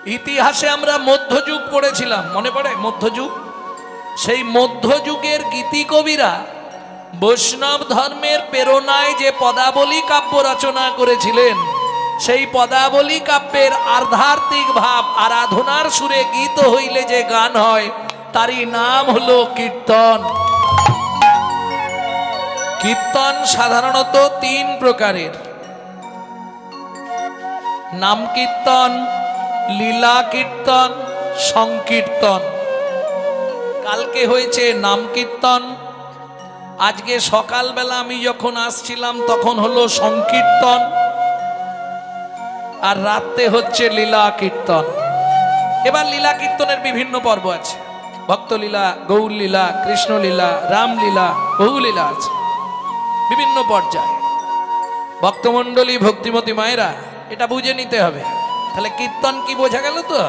ইতিহাসে আমরা মধ্যযুগ পড়েছিলাম, মনে পড়ে মধ্যযুগ? সেই মধ্যযুগের গীতি কবিরা বৈষ্ণব ধর্মের প্রেরণায় যে পদাবলী কাব্য রচনা করেছিলেন, সেই পদাবলী কাব্যের আধ্যাত্মিক ভাব আরাধনার সুরে গীত হইলে যে গান হয়, তারই নাম হলো কীর্তন। কীর্তন সাধারণত তিন প্রকারের: নাম কীর্তন, লীলা কীর্তন, সংকীর্তন। কালকে হয়েছে নাম কীর্তন, আজকে সকালবেলা আমি যখন আসছিলাম তখন হলো সংকীর্তন, আর রাতে হচ্ছে লীলা কীর্তন। এবার লীলা কীর্তনের বিভিন্ন পর্ব আছে, ভক্তলীলা, গৌরলীলা, কৃষ্ণলীলা, রামলীলা, বহুলীলা আছে, বিভিন্ন পর্যায়ে। ভক্তমণ্ডলী, ভক্তিমতী মায়েরা, এটা বুঝে নিতে হবে। তাহলে কীর্তন কি বোঝা গেল তো?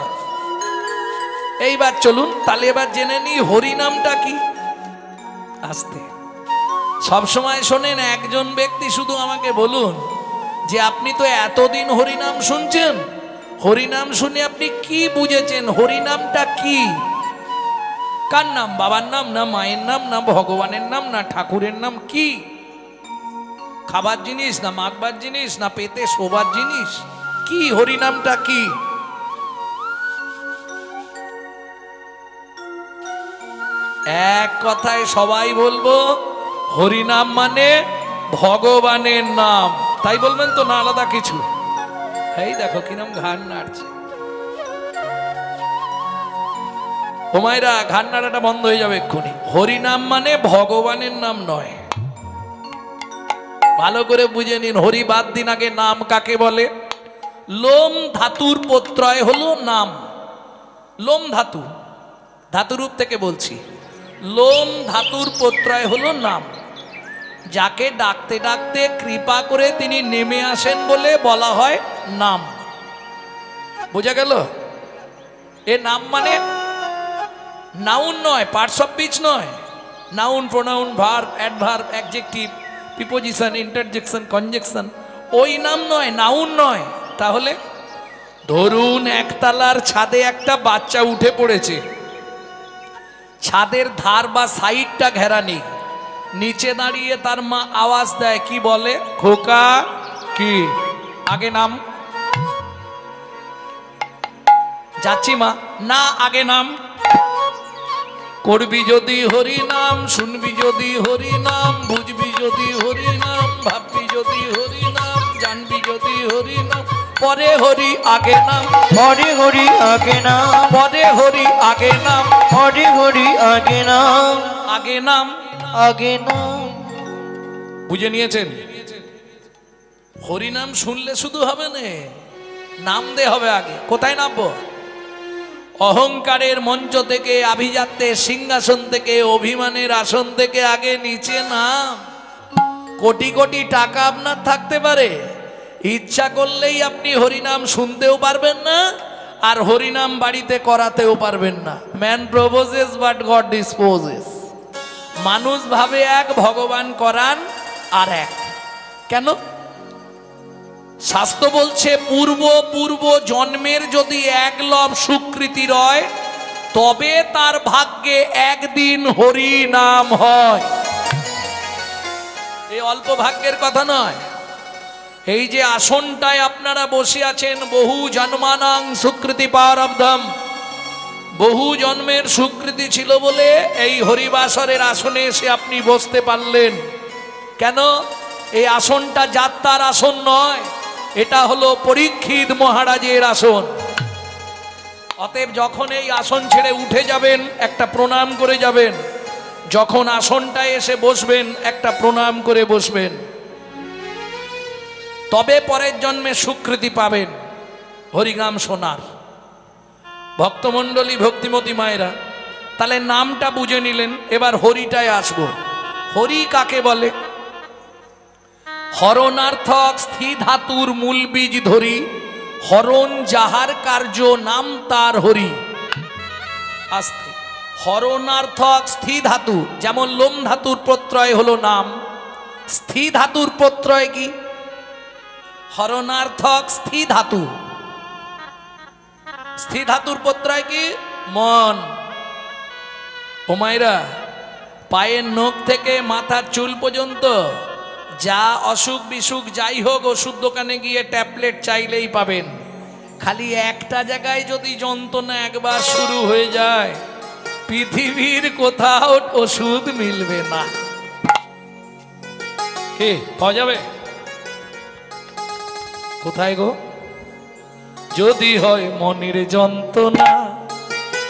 এইবার চলুন তাহলে এবার জেনে নিই হরিনামটা কি। আস্তে, সবসময় শোনেন, একজন ব্যক্তি শুধু আমাকে বলুন যে আপনি তো এতদিন হরিনাম শুনছেন, হরিনাম শুনে আপনি কি বুঝেছেন? হরিনামটা কি? কার নাম? বাবার নাম, না মায়ের নাম, না ভগবানের নাম, না ঠাকুরের নাম? কি খাবার জিনিস, না মাখবার জিনিস, না পেতে শোবার জিনিস? কি হরিনামটা কি? এক কথায় সবাই বলবো হরিনাম মানে ভগবানের নাম। তাই বলবেন তো, না আলাদা কিছু? এই দেখো কিরম ঘাড় নাড়ছে। ও মায়েরা, ঘাড় নাড়াটা বন্ধ হয়ে যাবে এক্ষুনি। হরিনাম মানে ভগবানের নাম নয়, ভালো করে বুঝে নিন। হরি বাদ দিন, আগে নাম কাকে বলে? লোম ধাতুর প্রত্যয় হলো নাম। লোম ধাতু, ধাতুরূপ থেকে বলছি, লোম ধাতুর প্রত্যয় হলো নাম। যাকে ডাকতে ডাকতে কৃপা করে তিনি নেমে আসেন বলে বলা হয় নাম। বোঝা গেল? এ নাম মানে নাউন নয়, পার্টস অফ স্পিচ নয়। Noun, pronoun, verb, adverb, adjective, preposition, interjection, conjunction, ওই নাম নয়, নাউন নয়। তাহলে ধরুন একতলার ছাদে একটা বাচ্চা উঠে পড়েছে, ছাদের ধার বা সাইডটা ঘেরা নেই, নিচে দাঁড়িয়ে তার মা আওয়াজ দেয়, কি বলে? খোকা। কি? আগে নাম। যাচ্ছি মা, না আগে নাম। করবি যদি হরি নাম, শুনবি যদি হরি নাম, বুঝবি যদি হরি নাম, ভাববি যদি হরি নাম, জানবি যদি হরি নাম, পরে হরি আগে নাম, হরি হরি আগে নাম, পরে হরি আগে নাম, হরি হরি আগে নাম, আগে নাম, আগে নাম। বুঝে নিয়েছেন? হরিনাম শুনলে শুধু হবে না, নাম দে হবে আগে। কোথায় নামবো? অহংকারের মঞ্চ থেকে, আভিজাত্যের সিংহাসন থেকে, অভিমানের আসন থেকে আগে নিচে নাম। কোটি কোটি টাকা আপনার থাকতে পারে, ইচ্ছা করলেই আপনি হরিনাম শুনতেও পারবেন না, আর হরিনাম বাড়িতে করাতেও পারবেন না। Man proposes but god disposes. মানুষ ভাবে এক, ভগবান করান আর এক। কেন? শাস্ত্র বলছে পূর্ব পূর্ব জন্মের যদি এক লব সুকৃতি রয়, তবে তার ভাগ্যে একদিন হরি নাম হয়। এই অল্প ভাগ্যের কথা নয়। এই যে আসনটায় আপনারা বসে আছেন, বহু জন্মানাং সুকৃতি প্রারব্ধম, বহু জন্মের সুকৃতি ছিল বলে এই হরিবাসরের আসনে এসে আপনি বসতে পারলেন। কেন? এই আসনটা যাত্রার আসন নয়, এটা হলো পরীক্ষিত মহারাজের আসন। অতএব যখন এই আসন ছেড়ে উঠে যাবেন, একটা প্রণাম করে যাবেন। যখন আসনটায় এসে বসবেন, একটা প্রণাম করে বসবেন। তবে পরের জন্মে স্বীকৃতি পাবেন হরিনাম শোনার। ভক্তমণ্ডলী, ভক্তিমতী মায়েরা, তাহলে নামটা বুঝে নিলেন। এবার হরিটায় আসবো। হরি কাকে বলে? হরণার্থক স্থি ধাতুর মূল বীজ ধরি, হরণ যাহার কার্য নাম তার হরি। আস্তে, হরণার্থক স্থি ধাতু, যেমন লোম ধাতুর প্রত্যয় হলো নাম, স্থি ধাতুর প্রত্যয় কি? হরণার্থক স্থি ধাতু। স্থি ধাতুর প্রত্যয় কি? মন। ও মায়েরা, পায়ের নখ থেকে মাথার চুল পর্যন্ত যা অসুখ বিসুখ যাই হোক, ওষুধ দোকানে গিয়ে ট্যাবলেট চাইলেই পাবেন। খালি একটা জায়গায় যদি যন্ত্রণা একবার শুরু হয়ে যায়, পৃথিবীর কোথাও ওষুধ মিলবে না। কে পাওয়া যাবে? কোথায় গো? যদি হয় মনের যন্ত্রণা,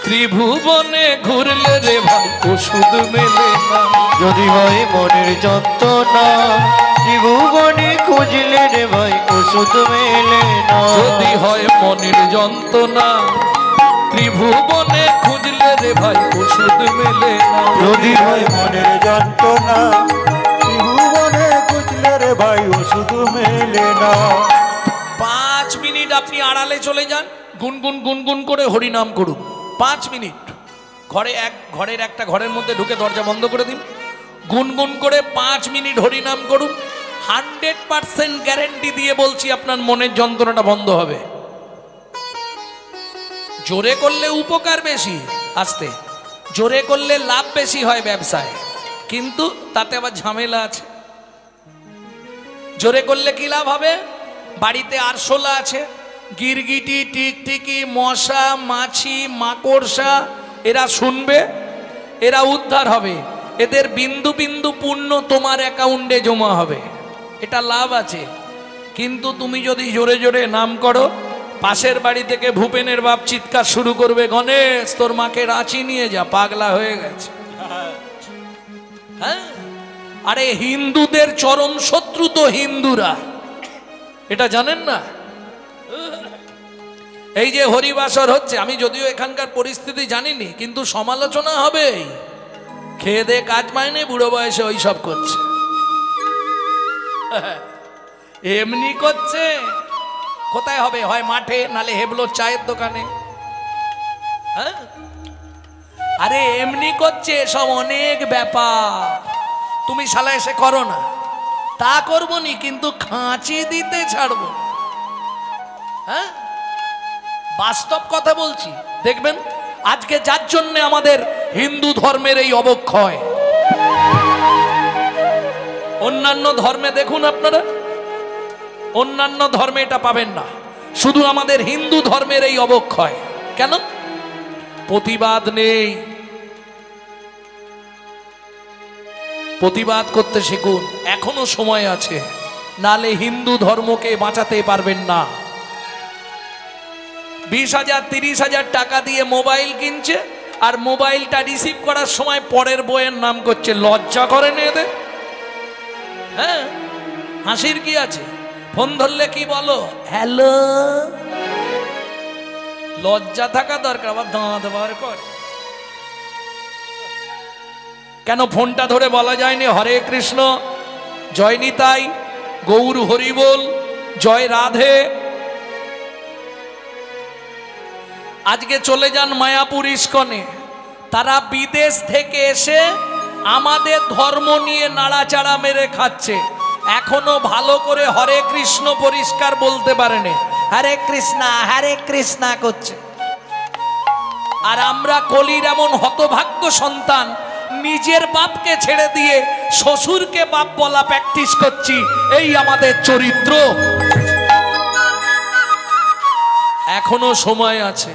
ত্রিভুবনে ঘুরলে রে ভাই ওষুধ মেলে না। যদি হয় মনের যন্ত্রণা, ত্রিভুবনে খুঁজলে রে ভাই ওষুধ মেলে না। যদি হয় মনের যন্ত্রণা, ত্রিভুবনে খুঁজলে রে ভাই ওষুধ মেলে না। যদি হয় মনের যন্ত্রণা, ত্রিভুবনে খুঁজলে রে ভাই ওষুধ মেলে না। 5 মিনিট আপনি আড়ালে চলে যান, গুনগুন গুনগুন করে হরিনাম করুন। 5 মিনিট ঘরের একটা ঘরের মধ্যে ঢুকে দরজা বন্ধ করে দিন, গুনগুন করে 5 মিনিট হরিনাম করুন। 100% গ্যারেন্টি দিয়ে বলছি আপনার মনের যন্ত্রণাটা বন্ধ হবে। জোরে করলে উপকার বেশি, আস্তে জোরে করলে লাভ বেশি হয় ব্যবসায়, কিন্তু তাতে আবার ঝামেলা আছে। জোরে করলে কি লাভ হবে? বাড়িতে আরশোলা আছে, গিরগিটি, টিকটিকি, মশা, মাছি, মাকড়সা, এরা শুনবে, এরা উদ্ধার হবে, এদের বিন্দু বিন্দু পুণ্য তোমার অ্যাকাউন্টে জমা হবে, এটা লাভ আছে। কিন্তু তুমি যদি জোরে জোরে নাম করো, পাশের বাড়ি থেকে ভূপেনের বাপ চিৎকার শুরু করবে, গণেশ তোর মাকে রাঁচি নিয়ে যা, পাগলা হয়ে গেছে। হ্যাঁ, আরে হিন্দুদের চরম শত্রু তো হিন্দুরা, এটা জানেন না? এই যে হরিবাসর হচ্ছে, আমি যদিও এখানকার পরিস্থিতি জানিনি, কিন্তু সমালোচনা হবে। খেয়ে দে কাজ পায়নি, বুড়ো বয়সে ওই সব করছে, এমনি করছে। কোথায় হবে? হয় মাঠে, নালে হেবলো চায়ের দোকানে। হ্যাঁ, আরে এমনি করছে, সব অনেক ব্যাপার। তুমি শালা এসে করো না, তা করবো নি, কিন্তু খাঁচি দিতে ছাড়বো। হ্যাঁ, বাস্তব কথা বলছি। দেখবেন আজকে যার জন্য আমাদের হিন্দু ধর্মের এই অবক্ষয়, অন্যান্য ধর্মে দেখুন আপনারা, অন্যান্য ধর্মে এটা পাবেন না, শুধু আমাদের হিন্দু ধর্মের এই অবক্ষয়। কেন? প্রতিবাদ নেই। প্রতিবাদ করতে শিখুন, এখনো সময় আছে, নালে হিন্দু ধর্মকে বাঁচাতে পারবেন না। 20,000 30,000 টাকা দিয়ে মোবাইল কিনছে, আর মোবাইলটা রিসিভ করার সময় পরের বইয়ের নাম করছে। লজ্জা করে না এদের? হ্যাঁ, হাসির কি আছে? ফোন ধরলে কি বলো? হ্যালো। লজ্জা থাকা দরকার, আবার দাঁত বার করে। কেন ফোনটা ধরে বলা যায়নি হরে কৃষ্ণ, জয় নিতাই, গৌর হরিবোল, জয় রাধে? আজকে চলে যান মায়াপুর ইস্কনে, তারা বিদেশ থেকে এসে আমাদের ধর্ম নিয়ে নাড়াচাড়া মেরে খাচ্ছে, এখনো ভালো করে হরে কৃষ্ণ পরিষ্কার বলতে পারেনি, হরে কৃষ্ণা করছে। আর আমরা কলির এমন হতভাগ্য সন্তান, নিজের বাপকে ছেড়ে দিয়ে শ্বশুরকে বাপ বলা প্র্যাকটিস করছি। এই আমাদের চরিত্র। এখনো সময় আছে,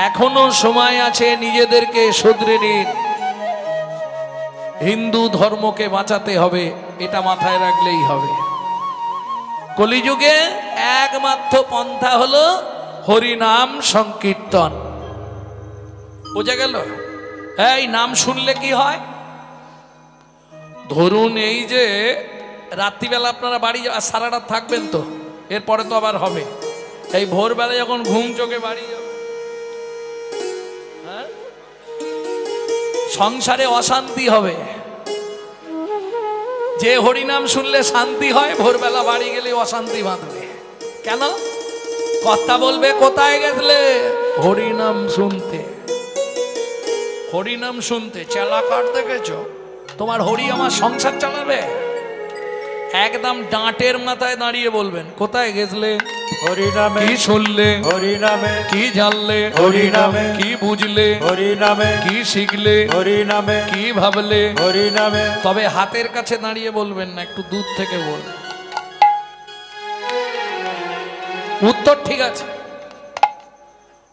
এখনো সময় আছে, নিজেদেরকে শুধরে নিন। হিন্দু ধর্মকে বাঁচাতে হবে, এটা মাথায় রাখলেই হবে। কলিযুগে একমাত্র পন্থা হলো হরিনাম সংকীর্তন। বোঝা গেল? এই নাম শুনলে কি হয়? ধরুন এই যে রাত্রিবেলা আপনারা বাড়ি সারা রাত থাকবেন, তো এরপরে তো আবার হবে। এই ভোরবেলা যখন ঘুম চোখে বাড়ি যাবে, হ্যাঁ, সংসারে অশান্তি হবে। যে হরিনাম শুনলে শান্তি হয়, ভোরবেলা বাড়ি গেলে অশান্তি বাঁধবে। কেন? কথা বলবে কোথায় গেছলে? হরিনাম শুনতে। হরিনাম শুনতে চেলা কাট দেখেছ? তোমার হরি আমার সংসার চালাবে? একদম ডাঁটের মাথায় দাঁড়িয়ে বলবেন কোথায় গেছলে? হরি নামে কি শুনলে হরি নামে কি জানলে হরি নামে কি বুঝলে হরি নামে কি শিখলে হরি নামে কি ভাবলে। হরি নামে। তবে হাতের কাছে দাঁড়িয়ে বলবেন না, একটু দূর থেকে বলবেন। উত্তর ঠিক আছে।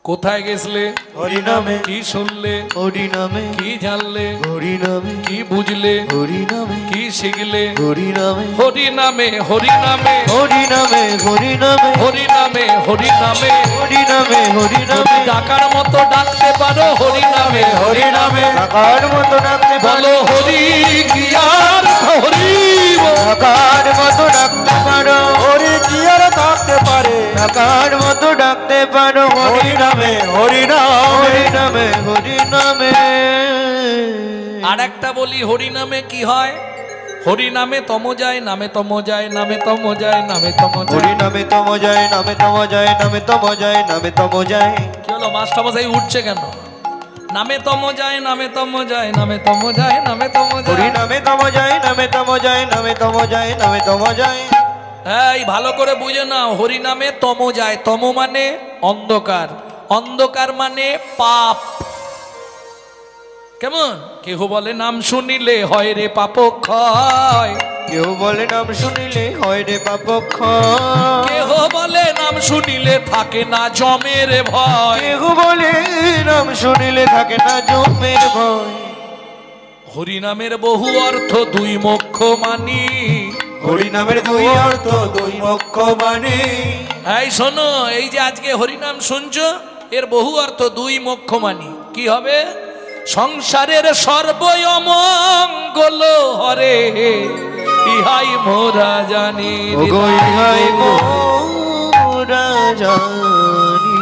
কোথায় গেছলে হরি নামে কি শুনলে হরি নামে কি জানলে হরি নামে কি বুঝলে হরি নামে কি শিখলে। হরি নামে হরি নামে হরি নামে হরি নামে হরি নামে হরি নামে হরি নামে। হরি নামে হরি নামে ডাকার মতো ডাকতে পারো হরি নামে হরি নামে টাকার মতো ডাকতে বলো হরি কি আর হরি বল। টাকার মতো ডাকতে পারো হরি কি আর থাকতে পারে টাকার মতো ডাকতে পারো হরি নামে হরি হরি নামে নামে হরি নামে। আর একটা বলি হরি নামে কি হয়। হরি নামে তম যায় নামে তম যায় নামে তম যায় নামে তম হরি যায়। নামে তম যায় নামে তম যায় নামে তম যায় নামে তম যায়। কি হলো মাস্টারমশাই উঠছে কেন? নামে তম যায় নামে তম যায় নামে তম যায় নামে তম হরি যায়। নামে তম যায় নামে তম যায় নামে তম যায় নামে তম যায়। এই ভালো করে বুঝে নাও, হরি নামে তম যায়। তম মানে অন্ধকার, অন্ধকার মানে পাপ। কেমন? কেহ বলে নাম শুনিলে হয় রে পাপ ক্ষয়। কেউ বলে নাম শুনিলে হয় রে পাপ ক্ষয়। কেহ বলে নাম শুনিলে থাকে না জমের ভয়। কেহ বলে নাম শুনিলে থাকে না জমের ভয়। হরি নামের বহু অর্থ দুই মোক্ষ মানি। হরি নামের দুই অর্থ দুই মোক্ষ মানে। এই শোনো, এই যে আজকে হরিনাম শুনছো, এর বহু অর্থ দুই মোক্ষ মানি। কি হবে? সংসারের সর্বমঙ্গল হরে ইহাই মোরা জানি। ওগো ইহাই মোরা জানি।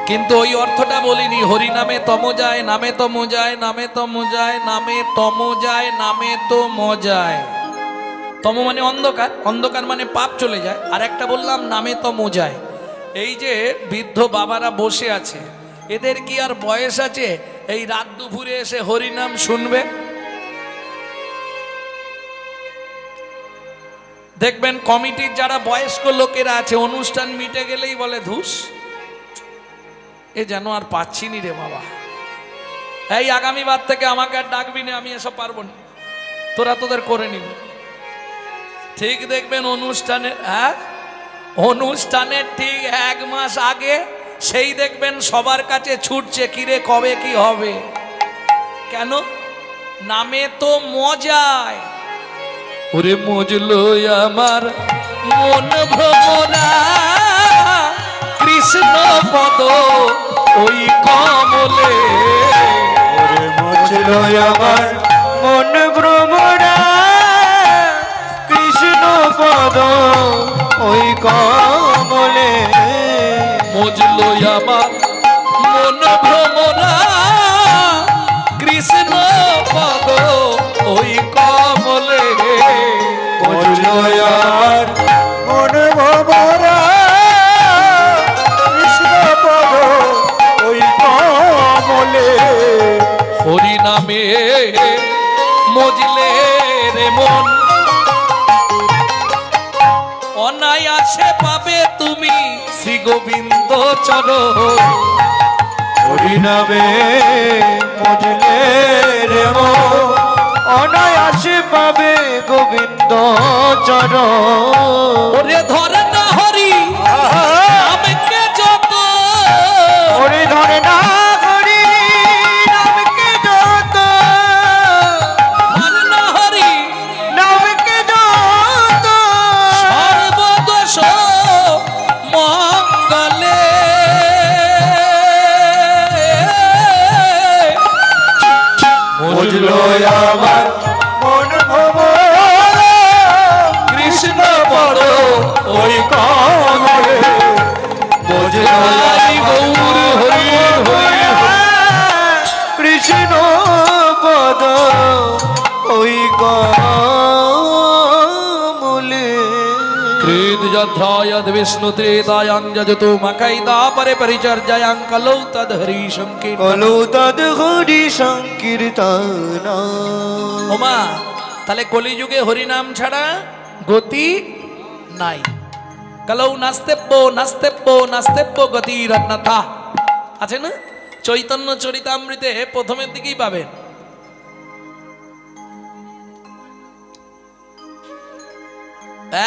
কিন্তু ওই অর্থটা বলিনি। হরি নামে তম যায় নামে তম যায় নামে তম যায় নামে তম যায় নামে তো মজায়। তম মানে অন্ধকার, অন্ধকার মানে পাপ চলে যায়। আর একটা বললাম নামে তম যায়। এই যে বৃদ্ধ বাবারা বসে আছে, এদের কি আর বয়স আছে এই রাত দুপুরে এসে হরিনাম শুনবে? দেখবেন কমিটির যারা বয়স্ক লোকেরা আছে, অনুষ্ঠান মিটে গেলেই বলে ধুস, এ যেন আর পাচ্ছি নি রে বাবা। এই আগামীবার থেকে আমাকে আর ডাকবি না, আমি এসব পারবো না, তোরা তোদের করে নিবি। ঠিক দেখবেন অনুষ্ঠানের অনুষ্ঠানের ঠিক 1 মাস আগে সেই দেখবেন সবার কাছে ছুটছে, কিরে কবে কি হবে। কেন? নামে তো মজায়। ওরে মজলো আমার মন ভ্রমরা, কৃষ্ণ পদ ওই কমলে। ওরে মজল আমার মন ভ্রমরা, কৃষ্ণ পদ ওই কমলে। মজলো আমার মন ভ্রমরা, কৃষ্ণ পদ ওই কমলে। মজল আমার মন ভরা, কৃষ্ণ পদ ওই কমলে। হরি নামে মজলে রে মন, অনায়াসে পাবে তুমি শ্রী গোবিন্দ চরণ। হরি নামে মজলে রে মন, অনায়াসে পাবে গোবিন্দ চরণ। ওরে ধরে না হরি নামকে যত, ওরে ধরে না হরি নামকে যত, ধরে না হরি নামকে যত, সর্বদোষ মঙ্গলে। বুঝলো আমার মন ভরা, কৃষ্ণ পদ ওই কমলে। বুঝলো হরি গৌর হরি হরি কৃষ্ণ পদ ওই কমলে। যথায়দ বিষ্ণু ত্রেতায়াং যজতো মকৈদা পরে পরিচর্যায়াং কলৌ তদ হরি সংকীর্তন। কলৌ তদ হরি সংকীর্তন। ওমা, তাহলে কলিযুগে হরিনাম ছাড়া গতি নাই। কালৌ নাস্তেব্য নাস্তেব্য নাস্তেব্য গতিরন্যথা আছে না চৈতন্য চরিতামৃতে প্রথমের দিকেই পাবেন।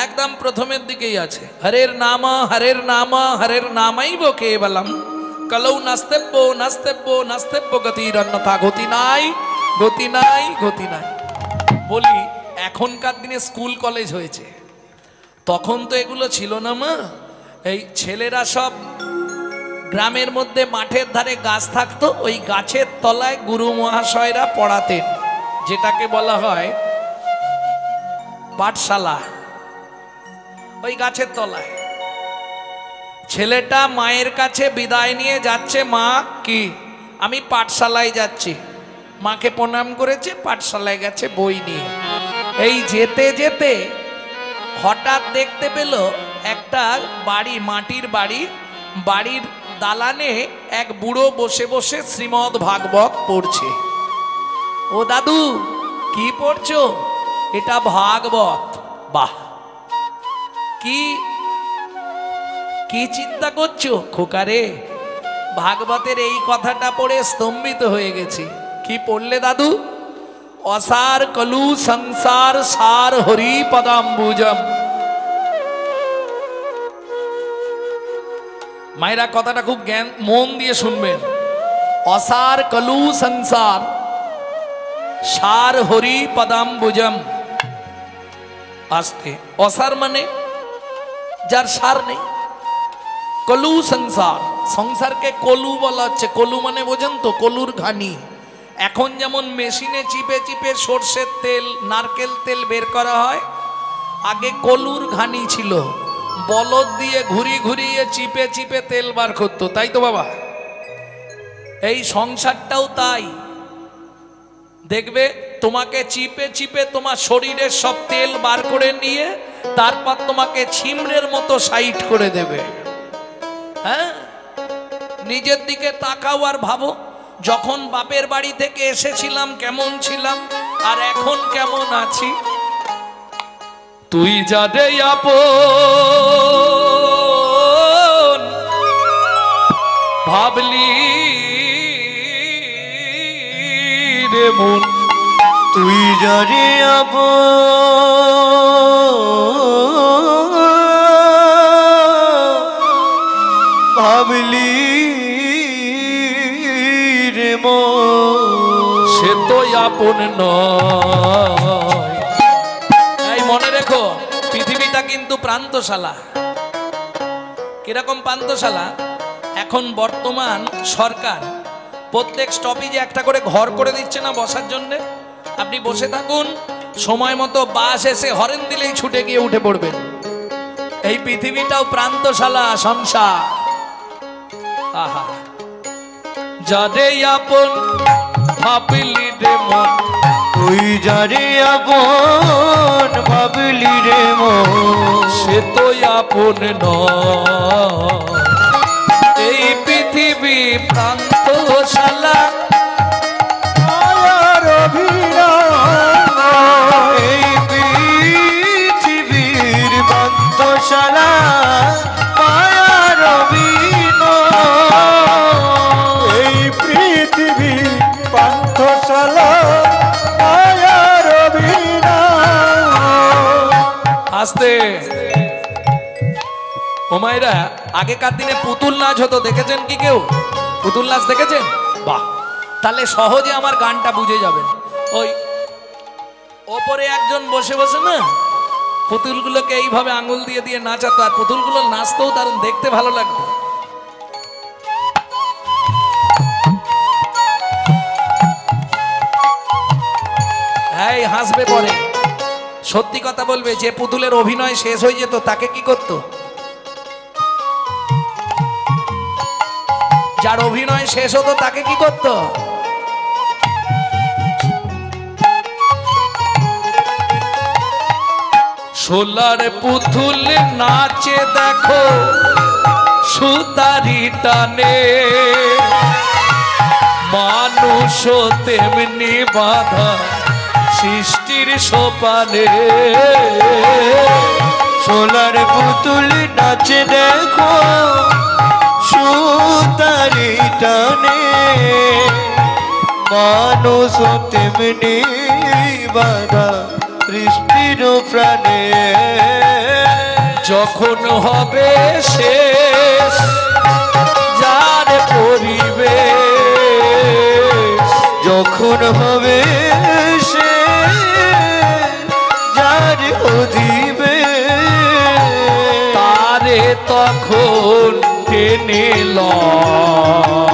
একদম প্রথমের দিকেই আছে হরের নাম হরের নাম হরের নামাইব কেবলম কলৌ নাস্তেব্য নাস্তেব্য নাস্তেব্য গতিরন্যথা। গতি নাই গতি নাই গতি নাই। বলি এখনকার দিনে স্কুল কলেজ হয়েছে, তখন তো এগুলো ছিল না মা। এই ছেলেরা সব গ্রামের মধ্যে মাঠের ধারে গাছ থাকতো, ওই গাছের তলায় গুরু মহাশয়রা পড়াতেন, যেটাকে বলা হয় পাঠশালা। ওই গাছের তলায় ছেলেটা মায়ের কাছে বিদায় নিয়ে যাচ্ছে, মা কি আমি পাঠশালায় যাচ্ছি, মাকে প্রণাম করেছে, পাঠশালায় গেছে বই নিয়ে। এই যেতে যেতে হঠাৎ দেখতে পেল একটা বাড়ি, মাটির বাড়ি, বাড়ির দালানে এক বুড়ো বসে বসে শ্রীমদ্ ভাগবত পড়ছে। ও দাদু কি পড়ছো? এটা ভাগবত। বাহ, কি কি চিন্তা করছো খোকারে? ভাগবতের এই কথাটা পড়ে স্তম্ভিত হয়ে গেছি। কি পড়লে দাদু? অসার কলু সংসার সার হরি পদাম্বুজম। মায়েরা কথাটা খুব জ্ঞান মন দিয়ে শুনবেন। অসার কলু সংসার সার হরি পদাম্বুজম। আস্তে, অসার মানে যার সার নেই, কলু সংসার, সংসারকে কলু বলা হচ্ছে। কলু মানে বোঝেন তো, কলুর ঘানি। এখন যেমন মেশিনে চিপে চিপে সর্ষের তেল নারকেল তেল বের করা হয়, আগে কলুর ঘানি ছিল, বলদ দিয়ে ঘুরি ঘুরিয়ে চিপে চিপে তেল বার করতো, তাই তো বাবা? এই সংসারটাও তাই। দেখবে তোমাকে চিপে চিপে তোমার শরীরের সব তেল বার করে নিয়ে তারপর তোমাকে ছিমড়ের মতো সাইড করে দেবে। হ্যাঁ, নিজের দিকে তাকাও আর ভাবো, যখন বাপের বাড়ি থেকে এসেছিলাম কেমন ছিলাম আর এখন কেমন আছি। তুই যারে আপন ভাবলি রে মন, তুই যারে ভাবলি রে মন, সে তো আপন নয়। এই মনে রেখো, পৃথিবীটা কিন্তু প্রান্তশালা। কিরকম প্রান্তশালা? এখন বর্তমান সরকার প্রত্যেক স্টপেজে একটা করে ঘর করে দিচ্ছে না বসার জন্য। আপনি বসে থাকুন, সময় মতো বাস এসে হরেন দিলেই ছুটে গিয়ে উঠে পড়বেন। এই পৃথিবীটাও প্রান্তশালা, সংসার। আহা, যারে আপন ভাবলি রে মন, তুই যারে আপন ভাবলি রে মন, সে তো আপন নয়। এই পৃথিবী প্রান্তশালা, মায়ার অভিনয়। এই পৃথিবীর পান্থশালা মায়ার অভিনয়। এই পৃথিবী পান্থশালা মায়ার অভিনয়। আস্তে। ও মায়েরা, আগেকার দিনে পুতুল নাচ হতো, দেখেছেন কি কেউ? পুতুল নাচ দেখেছেন? বাহ, তাহলে সহজে আমার গানটা বুঝে যাবেন। ওই ওপরে একজন বসে বসে না পুতুলগুলোকে এইভাবে আঙুল দিয়ে দিয়ে নাচাতো, আর পুতুলগুলো নাচতেও দারুণ, দেখতে ভালো লাগতো। হ্যাঁ, হাসবে পরে। সত্যি কথা বলবে, যে পুতুলের অভিনয় শেষ হয়ে যেত তাকে কি করত? যার অভিনয় শেষ হতো তাকে কি করত? সোলার পুতুল নাচে দেখো সুতারি টানে, মানুষ তেমনি বাধা সৃষ্টির সোপানে। সোলার পুতুল নাচে দেখো সুতারি টানে, মানুষ তেমনি বাধা সৃষ্টির প্রাণে। যখন হবে শেষ যার পরিবেশ, যখন হবে সে যার অধিবে, তারে তখন টেনে লয়।